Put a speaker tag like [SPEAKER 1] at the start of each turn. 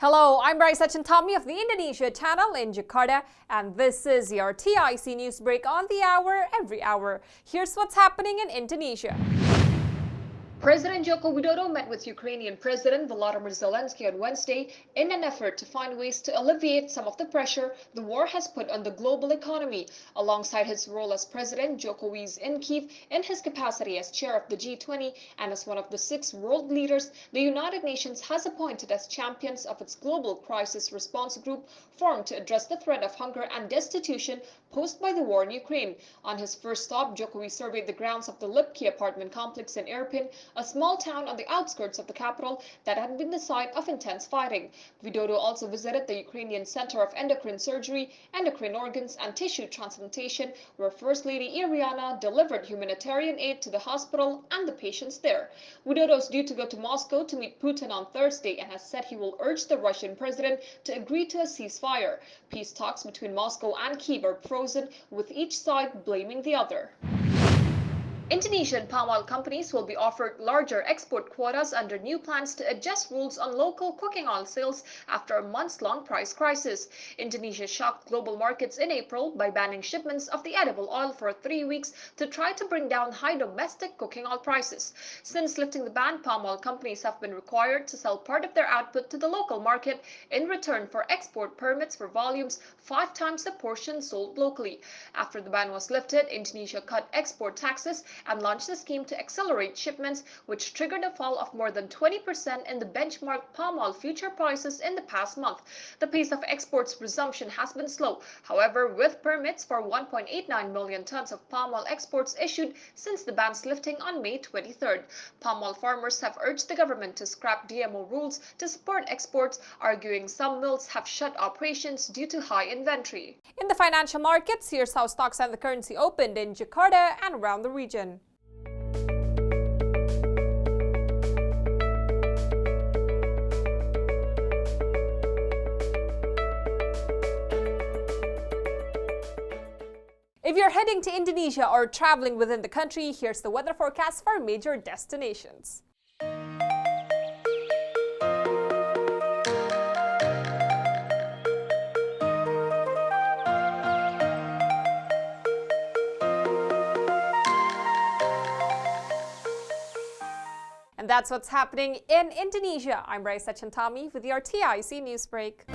[SPEAKER 1] Hello, I'm Raisa Chantami of the Indonesia channel in Jakarta, and this is your TIC News Break on the hour, every hour. Here's what's happening in Indonesia. President Joko Widodo met with Ukrainian President Volodymyr Zelensky on Wednesday in an effort to find ways to alleviate some of the pressure the war has put on the global economy. Alongside his role as president, Joko is in Kyiv in his capacity as chair of the G20 and as one of the 6 world leaders the United Nations has appointed as champions of its global crisis response group formed to address the threat of hunger and destitution posed by the war in Ukraine. On his first stop, Joko surveyed the grounds of the Lipki apartment complex in Irpin, a small town on the outskirts of the capital that had been the site of intense fighting. Widodo also visited the Ukrainian Center of Endocrine Surgery, Endocrine Organs and Tissue Transplantation, where First Lady Iriana delivered humanitarian aid to the hospital and the patients there. Widodo is due to go to Moscow to meet Putin on Thursday and has said he will urge the Russian president to agree to a ceasefire. Peace talks between Moscow and Kyiv are frozen, with each side blaming the other. Indonesian palm oil companies will be offered larger export quotas under new plans to adjust rules on local cooking oil sales after a months-long price crisis. Indonesia shocked global markets in April by banning shipments of the edible oil for 3 weeks to try to bring down high domestic cooking oil prices. Since lifting the ban, palm oil companies have been required to sell part of their output to the local market in return for export permits for volumes 5 times the portion sold locally. After the ban was lifted, Indonesia cut export taxes and launched a scheme to accelerate shipments, which triggered a fall of more than 20% in the benchmark palm oil future prices in the past month. The pace of exports resumption has been slow. However, with permits for 1.89 million tons of palm oil exports issued since the ban's lifting on May 23rd, palm oil farmers have urged the government to scrap GMO rules to support exports, arguing some mills have shut operations due to high inventory. In the financial markets, here's how stocks and the currency opened in Jakarta and around the region. If you're heading to Indonesia or traveling within the country, here's the weather forecast for major destinations. And that's what's happening in Indonesia. I'm Raisa Chantami with your TIC News Break.